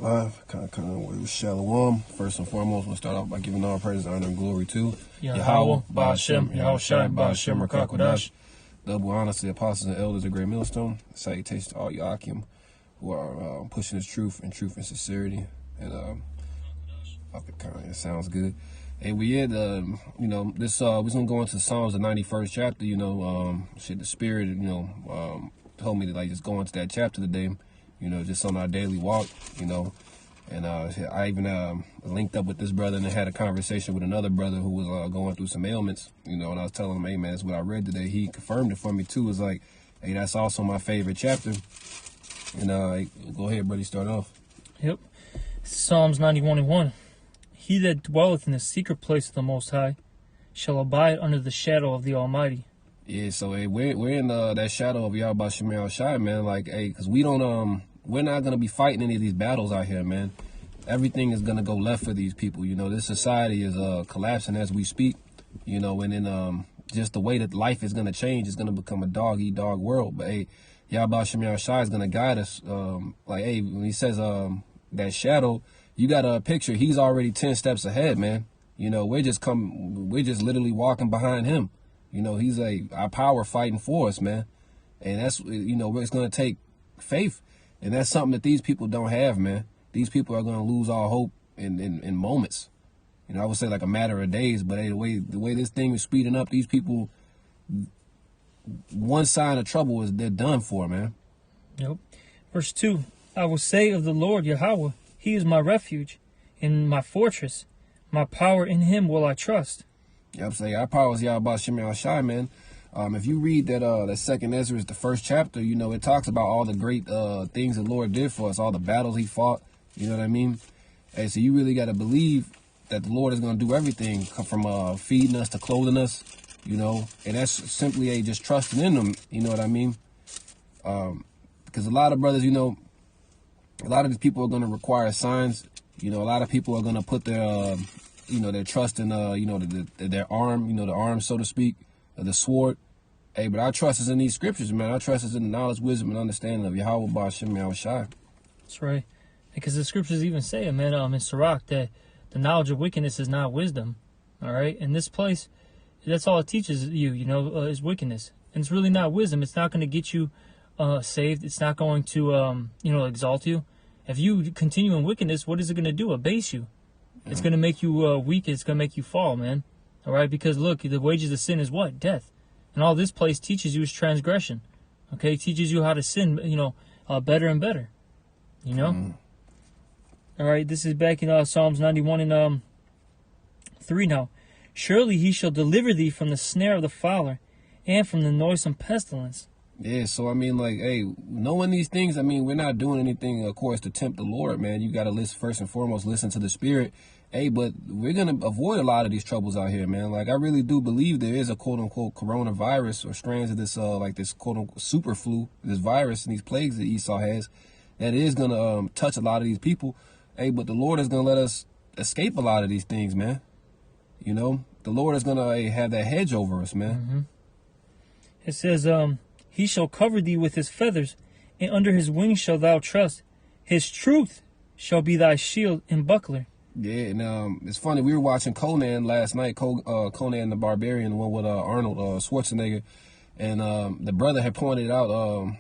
Live, with Shalom. First and foremost, we'll start off by giving all praise, honor, and glory to Yahweh, Ba'ashem, Yahushai, Ba'ashem, Rakakwadash. Double honor to the apostles and elders of Great Millstone. Salutations to all Yakim who are pushing this truth and sincerity. And it sounds good. And we had, this we're gonna go into Psalms, the 91st chapter. The Spirit, told me to just go into that chapter today. Just on our daily walk, and I even linked up with this brother and had a conversation with another brother who was going through some ailments, and I was telling him, hey man, that's what I read today. He confirmed it for me too. It's like, hey, that's also my favorite chapter. And go ahead, buddy, start off. Yep. Psalms 91:1. He that dwelleth in the secret place of the Most High shall abide under the shadow of the Almighty. Yeah, so hey, we're in that shadow of Yahweh Shemel Shai, man. Like, hey, because we're not gonna be fighting any of these battles out here, man. Everything is gonna go left for these people. This society is collapsing as we speak. And then just the way that life is gonna change is gonna become a dog-eat-dog world. But hey, Yahweh Shemel Shai is gonna guide us. Hey, when he says that shadow, you got a picture. He's already 10 steps ahead, man. We're just literally walking behind him. He's our power fighting for us, man. And that's, it's going to take faith. And that's something that these people don't have, man. These people are going to lose all hope in moments. I would say like a matter of days. But hey, the way this thing is speeding up, these people, one sign of trouble is they're done for, man. Yep. Verse 2, I will say of the Lord Yahweh, he is my refuge and my fortress. My power, in him will I trust. I'm saying our power is Yahweh Shemel Shai, man. If you read that second Ezra, the first chapter, it talks about all the great things the Lord did for us, all the battles he fought. You know what I mean? Hey, so you really got to believe that the Lord is going to do everything from feeding us to clothing us, and that's simply just trusting in them. You know what I mean? Because a lot of brothers, a lot of these people are going to require signs. A lot of people are going to put their their trust in, their arm, the arm, so to speak, the sword. Hey, but our trust is in these scriptures, man. Our trust is in the knowledge, wisdom, and understanding of Yahweh Ba'ashem Yahushai. That's right. Because the scriptures even say, man, in Sirach, that the knowledge of wickedness is not wisdom. All right? In this place, that's all it teaches you, is wickedness. And it's really not wisdom. It's not going to get you saved. It's not going to, exalt you. If you continue in wickedness, what is it going to do? Abase you. It's going to make you weak. It's going to make you fall, man. All right? Because, look, the wages of sin is what? Death. And all this place teaches you is transgression. Okay? It teaches you how to sin, better and better. All right? This is back in Psalms 91 and 3 now. Surely he shall deliver thee from the snare of the fowler and from the noisome pestilence. Yeah, so hey, knowing these things, we're not doing anything, of course, to tempt the Lord, man. You got to first and foremost, listen to the Spirit. Hey, but we're going to avoid a lot of these troubles out here, man. Like, I really do believe there is a quote-unquote coronavirus or strands of this, this quote-unquote super flu, this virus and these plagues that Esau has, that is going to touch a lot of these people. Hey, but the Lord is going to let us escape a lot of these things, man. The Lord is going to have that hedge over us, man. Mm-hmm. It says, he shall cover thee with his feathers, and under his wings shalt thou trust. His truth shall be thy shield and buckler. Yeah, and it's funny. We were watching Conan last night, Conan the Barbarian, the one with Arnold Schwarzenegger. And the brother had pointed out,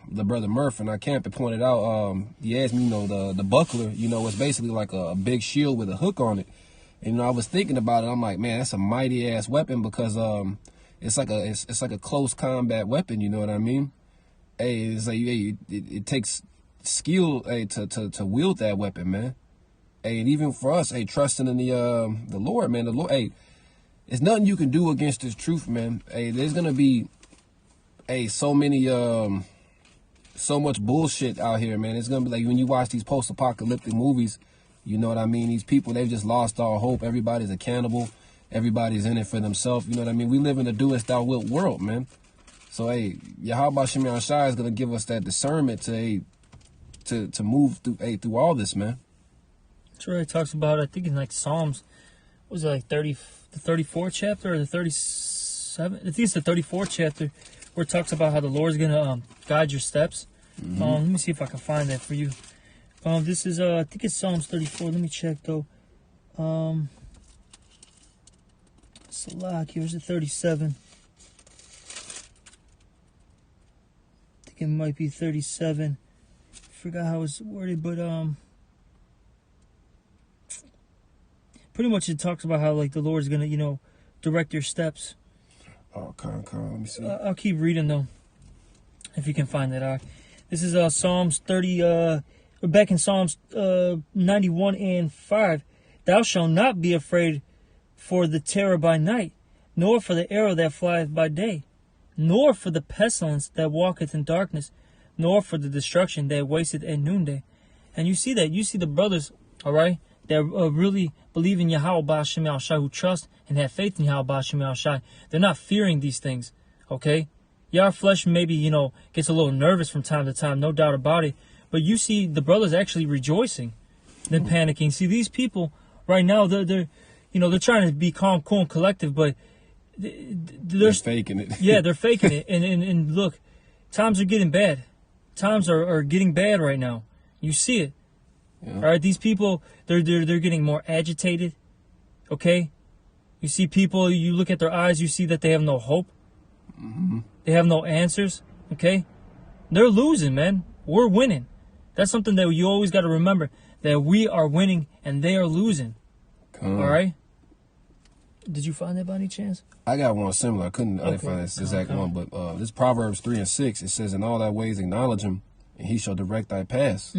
the brother Murph in our camp had pointed out, he asked me, the buckler, it's basically like a big shield with a hook on it. And, I was thinking about it. I'm like, man, that's a mighty-ass weapon because it's like a close combat weapon, you know what I mean? Hey, it's like, hey, it takes skill, hey, to wield that weapon, man. Hey, and even for us, hey, trusting in the Lord, man. The Lord, hey, there's nothing you can do against this truth, man. Hey, there's gonna be, hey, so much bullshit out here, man. It's gonna be like when you watch these post-apocalyptic movies, you know what I mean? These people, they've just lost all hope. Everybody's a cannibal. Everybody's in it for themselves. You know what I mean? We live in a do as thou wilt world, man. So, hey, Yahweh Shemel Shai is gonna give us that discernment to move through all this, man. That's right. It talks about, I think in like Psalms, what was it, like the 34th chapter or the 37th? I think it's the 34th chapter where it talks about how the Lord's going to guide your steps. Mm-hmm. Let me see if I can find that for you. This is I think it's Psalms 34. Let me check though. Salak, here's the 37. I think it might be 37. Forgot how it's worded, but pretty much it talks about how like the Lord's gonna, direct your steps. Oh, come. Let me see. I'll keep reading though, if you can find that out. This is Psalms 30. We're back in Psalms 91 and 5. Thou shalt not be afraid for the terror by night, nor for the arrow that flieth by day, nor for the pestilence that walketh in darkness, nor for the destruction that wasteth at noonday. And you see that. You see the brothers, all right, that really believe in Yahweh Ba'ashem Yahushai, who trust and have faith in Yahweh Ba'ashem Yahushai. They're not fearing these things, okay? Yeah, our flesh maybe, gets a little nervous from time to time, no doubt about it. But you see the brothers actually rejoicing, then panicking. See, these people right now, they're trying to be calm, cool, and collective, but they're faking it. Yeah, they're faking it. And look, times are getting bad. Times are getting bad right now. You see it. Yeah. All right, these people, they're getting more agitated. Okay? You see people, you look at their eyes, you see that they have no hope. Mm-hmm. They have no answers. Okay? They're losing, man. We're winning. That's something that you always got to remember, that we are winning and they are losing. All right? Did you find that by any chance? I got one similar. I didn't find this exact one, but this Proverbs 3 and 6, it says, "In all thy ways acknowledge him, and he shall direct thy paths."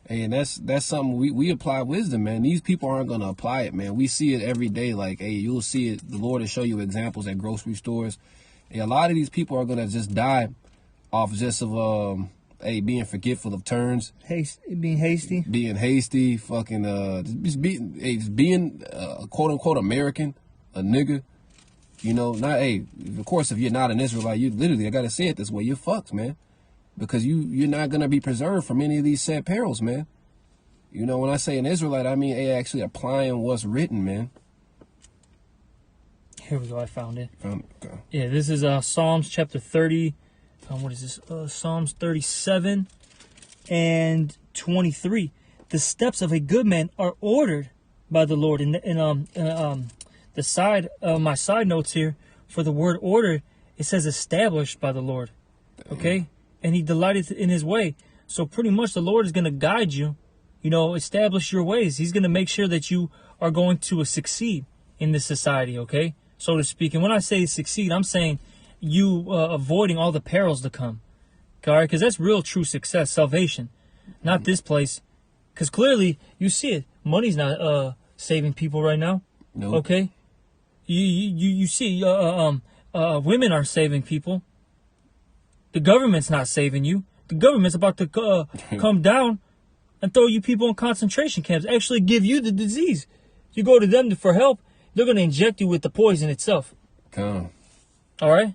Hey, and that's something we apply wisdom, man. These people aren't gonna apply it, man. We see it every day. Like, hey, you'll see it. The Lord will show you examples at grocery stores. Hey, a lot of these people are gonna just die off just of being forgetful of turns, being hasty, fucking just being quote unquote American, a nigga. Not of course, if you're not an Israelite, you literally, I gotta say it this way, you're fucked, man. Because you're not gonna be preserved from any of these sad perils, man. When I say an Israelite, I mean actually applying what's written, man. Here we go, I found it. Okay. Yeah, this is Psalms chapter 30. What is this? Psalms 37 and 23. The steps of a good man are ordered by the Lord. The side my side notes here for the word order, it says established by the Lord. Okay? And he delighteth in his way. So pretty much the Lord is going to guide you, establish your ways. He's going to make sure that you are going to succeed in this society, okay? So to speak. And when I say succeed, I'm saying you avoiding all the perils to come. All right? Because that's real true success, salvation. Not this place. Because clearly, you see it. Money's not saving people right now. No. Okay? You see, women are saving people. The government's not saving you. The government's about to come down and throw you people in concentration camps. Actually give you the disease. You go to them for help, they're going to inject you with the poison itself. Come. All right?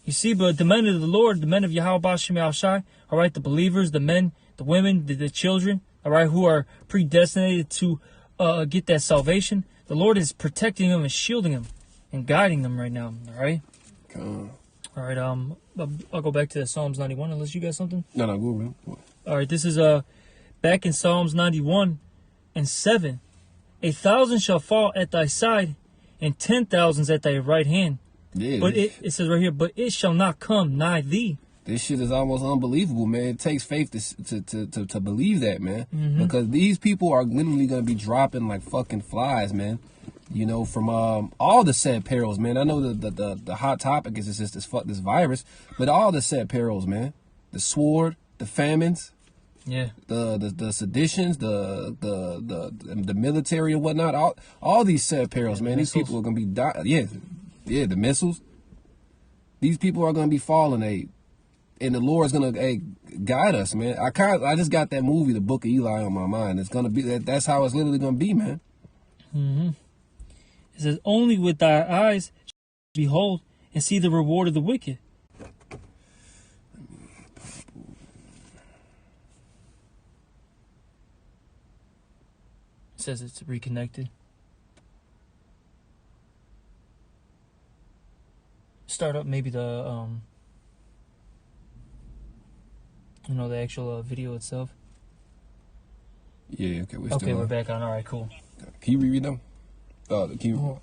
You see, but the men of the Lord, the men of Yahweh Ba'ashem Yahushai, all right, the believers, the men, the women, the children, all right, who are predestinated to get that salvation, the Lord is protecting them and shielding them and guiding them right now. All right? Come. All right, I'll go back to Psalms 91 unless you got something. No, go, man. All right, this is back in Psalms 91 and 7. 1,000 shall fall at thy side, and 10,000 at thy right hand. Yeah. But it says right here, but it shall not come nigh thee. This shit is almost unbelievable, man. It takes faith to believe that, man. Mm-hmm. Because these people are literally gonna be dropping like fucking flies, man. From all the said perils, man. I know the hot topic is just this virus, but all the said perils, man. The sword, the famines, yeah, the seditions, the military and whatnot. All these said perils, man. Missiles. These people are gonna be yeah, the missiles. These people are gonna be falling, and the Lord's gonna guide us, man. I just got that movie, The Book of Eli, on my mind. It's gonna be that's how it's literally gonna be, man. Mm-hmm. It says, only with thy eyes behold and see the reward of the wicked. It says it's reconnected. Start up maybe the the actual video itself. Yeah, okay, we're Okay, still we're on. back on. All right, cool. Can you reread them? Can you?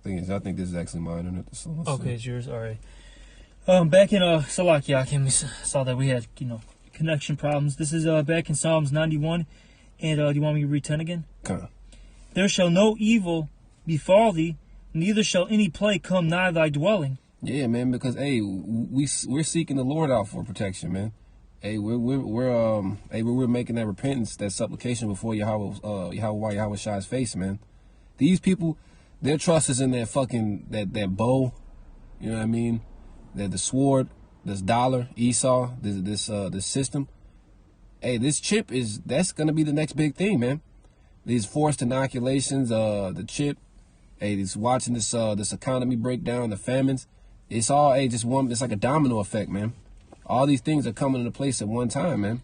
I think this is actually mine. And so let's Okay, see. it's yours. All right. Back in Salakia, we saw that we had connection problems. This is back in Psalms 91, and do you want me to read 10 again? Okay. There shall no evil befall thee, neither shall any plague come nigh thy dwelling. Yeah, man. Because hey, we're seeking the Lord out for protection, man. Hey, we're making that repentance, that supplication before Yahweh Shai's face, man. These people, their trust is in that fucking that bow, you know what I mean? That the sword, this dollar, Esau, this system. Hey, this chip that's gonna be the next big thing, man. These forced inoculations, the chip. Hey, this watching this economy break down, the famines. It's all just one. It's like a domino effect, man. All these things are coming into place at one time, man.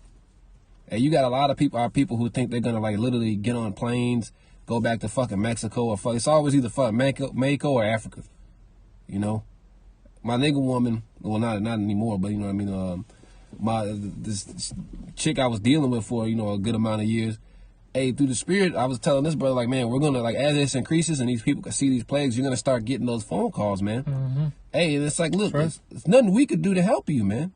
And you got a lot of people, our people who think they're gonna like literally get on planes, go back to fucking Mexico or it's always either fucking Mexico or Africa. You know, my nigga woman, well not anymore, but you know what I mean. This chick I was dealing with for a good amount of years. Hey, through the spirit, I was telling this brother like, man, we're gonna like as this increases and these people can see these plagues, you're gonna start getting those phone calls, man. Mm-hmm. Hey, and it's like, look, Sure. it's nothing we could do to help you, man.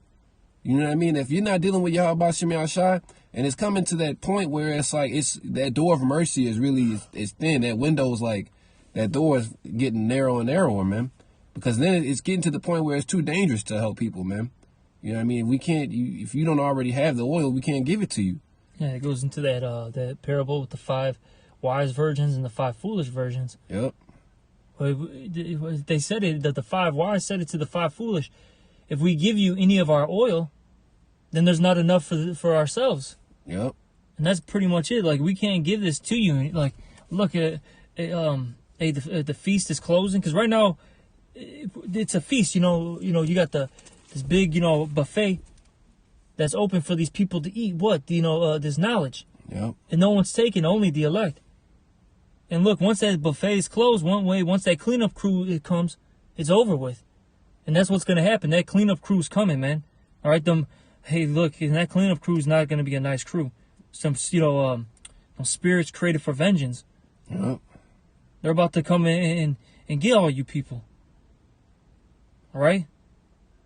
You know what I mean? If you're not dealing with Yahweh Shem Shai, and it's coming to that point where it's like that door of mercy is really is thin. That window is like that door is getting narrower and narrower, man. Because then it's getting to the point where it's too dangerous to help people, man. You know what I mean? We can't. If you don't already have the oil, we can't give it to you. Yeah, it goes into that parable with the 5 wise virgins and the 5 foolish virgins. Yep. They said it that the 5 wise said it to the 5 foolish. If we give you any of our oil, then there's not enough for ourselves. Yep. And that's pretty much it. Like, we can't give this to you. Like, look at the feast is closing because right now it's a feast. You you got this big buffet that's open for these people to eat. What this knowledge. Yep. And no one's taking, only the elect. And look, once that buffet is closed, once that cleanup crew comes, it's over with. And that's what's going to happen. That cleanup crew's coming, man. All right, hey, look, and that cleanup crew's not going to be a nice crew. Some spirits created for vengeance. Yep. They're about to come in and get all you people. All right?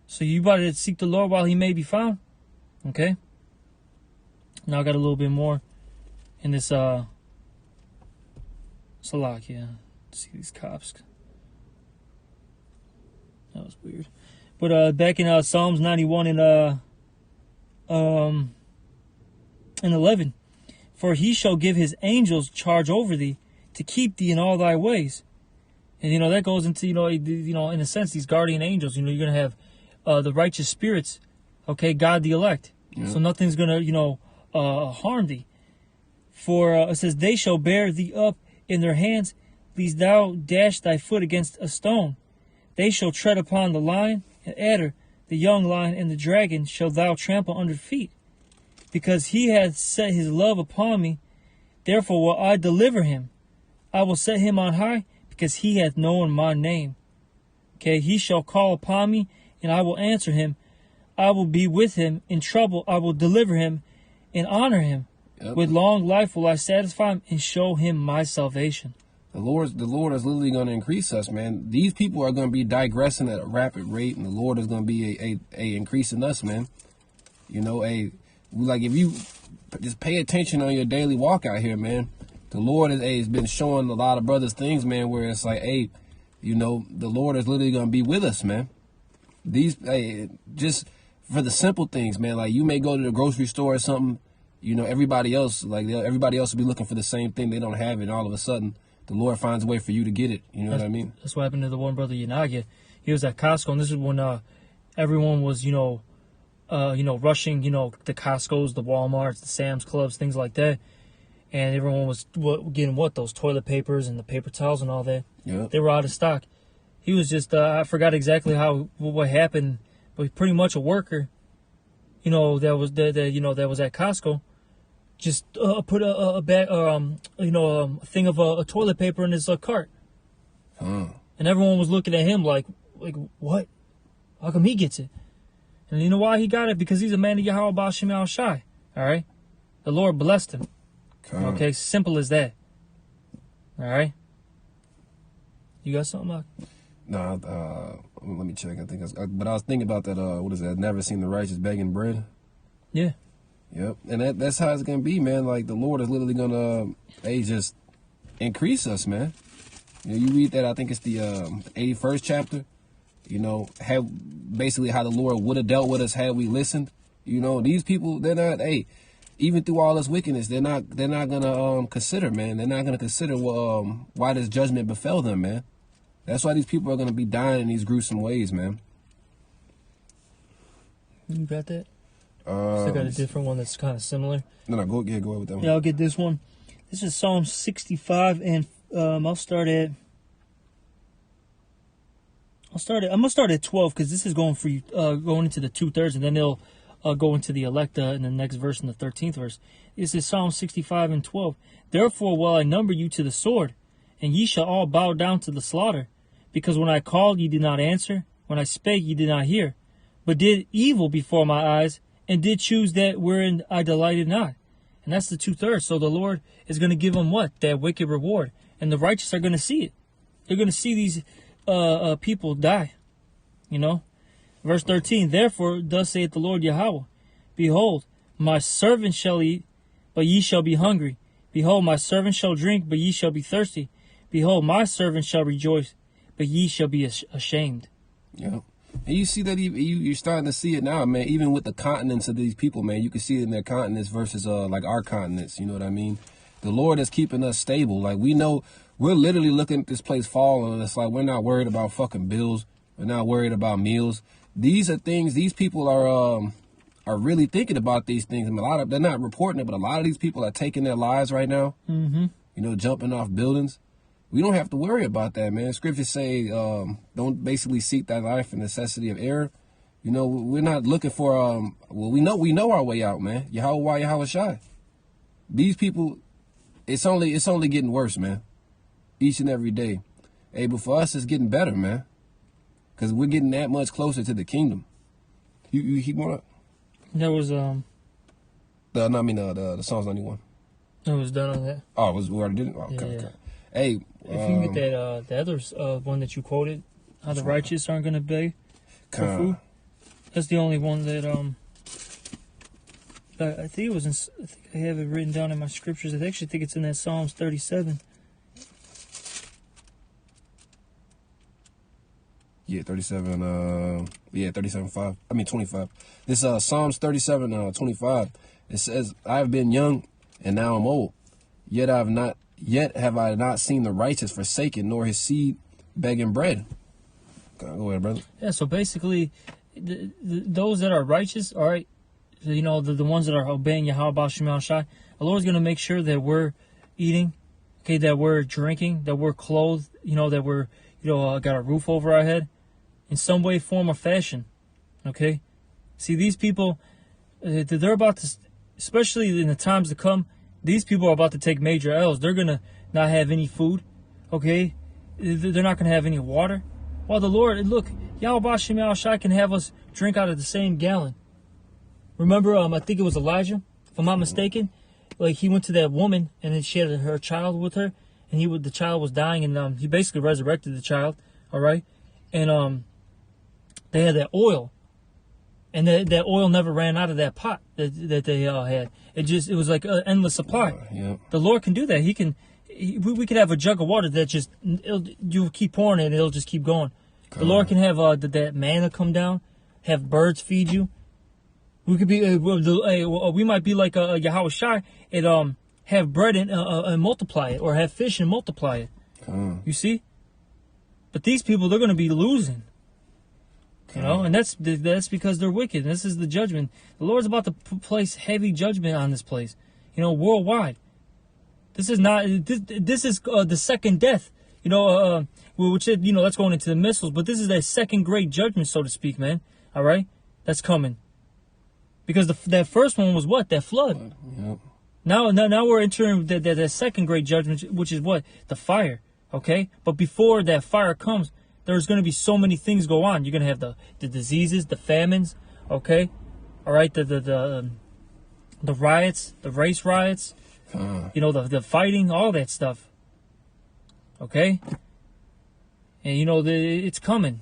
So you better seek the Lord while he may be found. Okay? Now I got a little bit more in this Salak, yeah. See these cops. That was weird. But back in Psalms 91 and 11, for he shall give his angels charge over thee to keep thee in all thy ways. And that goes into in a sense these guardian angels. You're gonna have the righteous spirits, okay, God the elect. Yeah. So nothing's gonna harm thee. For it says they shall bear thee up in their hands, lest thou dash thy foot against a stone. They shall tread upon the lion and adder, the young lion and the dragon shall thou trample under feet. Because he hath set his love upon me, therefore will I deliver him. I will set him on high, because he hath known my name. Okay, he shall call upon me, and I will answer him. I will be with him in trouble. I will deliver him and honor him. Yep. With long life will I satisfy him and show him my salvation. The Lord is literally going to increase us, man. These people are going to be digressing at a rapid rate, and the Lord is going to be a increasing us, man. Like if you just pay attention on your daily walk out here, man. The Lord has been showing a lot of brothers things, man, where it's like, the Lord is literally going to be with us, man. Just for the simple things, man. Like you may go to the grocery store or something, everybody else will be looking for the same thing. They don't have it, and all of a sudden, the Lord finds a way for you to get it. You know what I mean? That's what happened to the one brother Yanagi. He was at Costco, and this is when everyone was, rushing, the Costco's, the Walmarts, the Sam's Clubs, things like that. And everyone was getting those toilet papers and the paper towels and all that. Yeah. They were out of stock. He was just, I forgot exactly what happened, but pretty much a worker, that was at Costco, just put a bag, a thing of toilet paper in his cart. Huh. And everyone was looking at him like what? How come he gets it? And you know why he got it? Because he's a man of Yahweh Ba'al Shem Al Shai. All right? The Lord blessed him. Come. Okay, simple as that. All right. You got something, Mark? Nah, let me check. I think, but I was thinking about that. What is that? Never seen the righteous begging bread. Yeah. Yep, and that's how it's gonna be, man. Like the Lord is literally gonna, just increase us, man. You know, you read that. I think it's the 81st chapter. You know, have basically how the Lord would have dealt with us had we listened. You know, these people, they're not. Even through all this wickedness, they're not gonna consider, man. They're not gonna consider why this judgment befell them, man. That's why these people are gonna be dying in these gruesome ways, man. You got that? Still got a different one that's kind of similar. No, go ahead with that one. Yeah, I'll get this one. This is Psalm 65, and I'm gonna start at 12 because this is going for you, going into the 2/3, and then they'll go into the Electa in the next verse, in the 13th verse. This is Psalm 65 and 12. Therefore will I number you to the sword, and ye shall all bow down to the slaughter. Because when I called, ye did not answer. When I spake, ye did not hear. But did evil before my eyes, and did choose that wherein I delighted not. And that's the 2/3. So the Lord is going to give them what? That wicked reward. And the righteous are going to see it. They're going to see these people die. You know? Verse 13, therefore, thus saith the Lord Yahweh, behold, my servant shall eat, but ye shall be hungry. Behold, my servant shall drink, but ye shall be thirsty. Behold, my servant shall rejoice, but ye shall be ashamed. Yeah. And you see that you're starting to see it now, man. Even with the continents of these people, man, you can see it in their continents versus like our continents. You know what I mean? The Lord is keeping us stable. Like we know, we're literally looking at this place fall, and it's like we're not worried about fucking bills. We're not worried about meals. These are things. These people are really thinking about these things. And they're not reporting it, but a lot of these people are taking their lives right now. Mm-hmm. You know, jumping off buildings. We don't have to worry about that, man. Scriptures say, don't basically seek thy life for necessity of error. You know, we're not looking for, we know our way out, man. Yahweh Shai. These people, it's only getting worse, man. Each and every day. Hey, but for us, it's getting better, man. Because we're getting that much closer to the kingdom. You keep going up? There was, the Psalms 91. It was done on that. Oh, we already did it? Oh, okay, Yeah. okay. Hey, if you can get that, the other one that you quoted, how the righteous aren't going to beg for food. That's the only one that, I think it was I think I have it written down in my scriptures. I actually think it's in that Psalms 37. Yeah, 37, 37:5. 25. This Psalms 37, 25. It says, I have been young and now I'm old, yet have I not seen the righteous forsaken, nor his seed begging bread. Go ahead, brother. Yeah, so basically, those that are righteous, all right, you know, the ones that are obeying Yahweh Shema Shai, the Lord's going to make sure that we're eating, okay, that we're drinking, that we're clothed, you know, that we're, got a roof over our head in some way, form, or fashion, okay? See, these people, they're about to, especially in the times to come, these people are about to take major L's. They're going to not have any food, okay? They're not going to have any water. While the Lord, look, Yahweh Shema Shai can have us drink out of the same gallon. Remember, I think it was Elijah, if I'm not mistaken. Like, he went to that woman, and then she had her child with her, and the child was dying, and he basically resurrected the child, all right? And they had that oil, and that oil never ran out of that pot that they had. It was like an endless supply. Yeah. The Lord can do that. We could have a jug of water that you keep pouring it, and it'll just keep going. The Lord can have that manna come down, have birds feed you. We could be, we might be like Yahweh Shai and have bread and multiply it, or have fish and multiply it. You see? But these people, they're going to be losing. You know, and that's because they're wicked. This is the judgment. The Lord's about to place heavy judgment on this place, worldwide. This is not. This is the second death. Which is, that's going into the missiles. But this is that second great judgment, so to speak, man. All right, that's coming. Because that first one was what? That flood. Yep. Now we're entering that second great judgment, which is what? The fire. Okay, but before that fire comes, there's going to be so many things go on. You're going to have the diseases, the famines. Okay, all right, the the riots, the race riots, you know, the fighting, all that stuff. Okay? And you know, it's coming.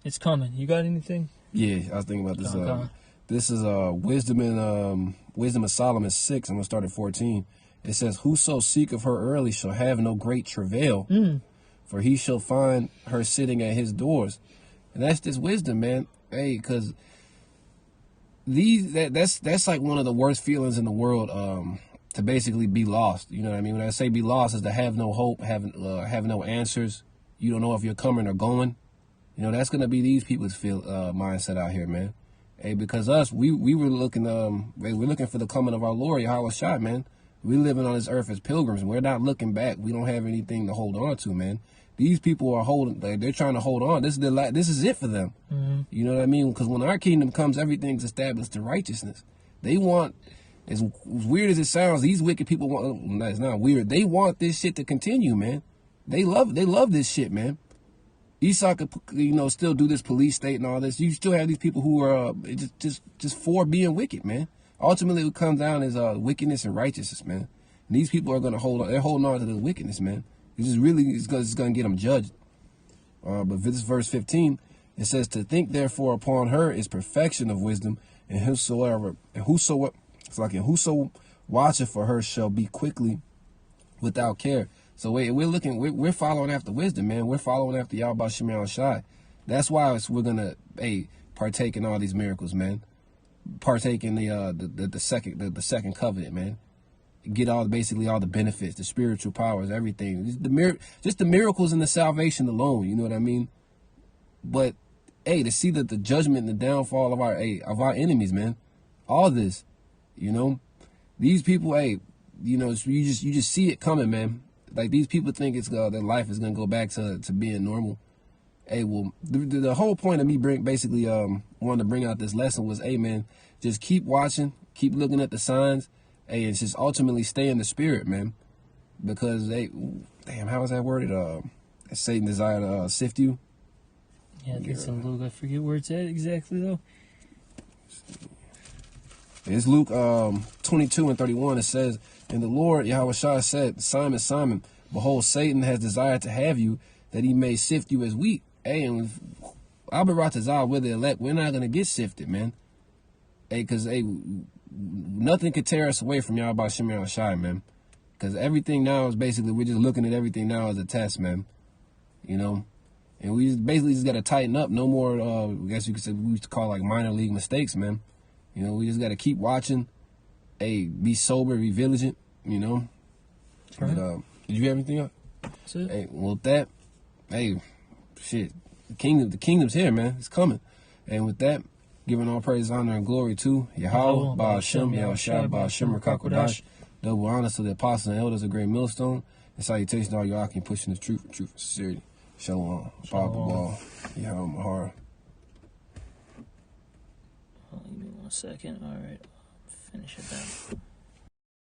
It's coming. You got anything? Yeah, I was thinking about this. Okay. This is Wisdom of Solomon 6. I'm gonna start at 14. It says, "Whoso seeketh her early shall have no great travail, for he shall find her sitting at his doors." And that's just wisdom, man. Hey, because that's like one of the worst feelings in the world. To basically be lost. You know what I mean? When I say be lost, is to have no hope, have no answers. You don't know if you're coming or going. You know, that's gonna be these people's mindset out here, man. Hey, because we were looking we're looking for the coming of our Lord Yahweh Shai, man. We living on this earth as pilgrims. We're not looking back. We don't have anything to hold on to, man. These people are they're trying to hold on. This is it for them. Mm-hmm. You know what I mean? Because when our kingdom comes, everything's established to righteousness. They want, as weird as it sounds, these wicked people want. No, it's not weird. They want this shit to continue, man. They love this shit, man. Esau could, you know, still do this police state and all this. You still have these people who are just for being wicked, man. Ultimately, what comes down is wickedness and righteousness, man. And these people are gonna hold on. They're holding on to the wickedness, man. It's gonna get them judged. But this verse 15, it says, "To think therefore upon her is perfection of wisdom, and whoso watcheth for her shall be quickly without care." So we're following after wisdom, man. We're following after Yahweh Shem Shai. That's why we're gonna partake in all these miracles, man. Partake in the second covenant, man. Get basically all the benefits, the spiritual powers, everything. Just the miracles and the salvation alone. You know what I mean? But to see the judgment and the downfall of our enemies, man. All this, you know, these people, you know, you just see it coming, man. Like, these people think it's their life is gonna go back to being normal. Well, the whole point of me wanting to bring out this lesson was, man, just keep watching, keep looking at the signs, and just ultimately stay in the spirit, man. Because how is that worded? Satan desire to sift you. Yeah, I think it's in Luke. I forget where it's at exactly though. It's Luke 22:31. It says, "And the Lord Yahweh Shai said, Simon, Simon, behold, Satan has desired to have you, that he may sift you as wheat." And Abba Ratazal, we're the elect. We're not gonna get sifted, man. Because nothing could tear us away from Yahweh Shem Shai, man. Because everything now is basically, we're just looking at everything now as a test, man. You know, and we just got to tighten up. No more, I guess you could say, we used to call like minor league mistakes, man. You know, we just got to keep watching. Be sober, be vigilant, you know. Right. But, did you have anything else? That's it. Well, with that, shit, the kingdom's here, man. It's coming. And with that, giving all praise, honor, and glory to Yahweh, Ba'ashem, Yahushua, Ba'ashem, Rakakodash. Double honors to the apostles and elders of Great Millstone. And salutations to all your Akim pushing the truth and sincerity. Shalom. Baba Ball. Yahweh Mahara. Give me 1 second. All right. Finish it down.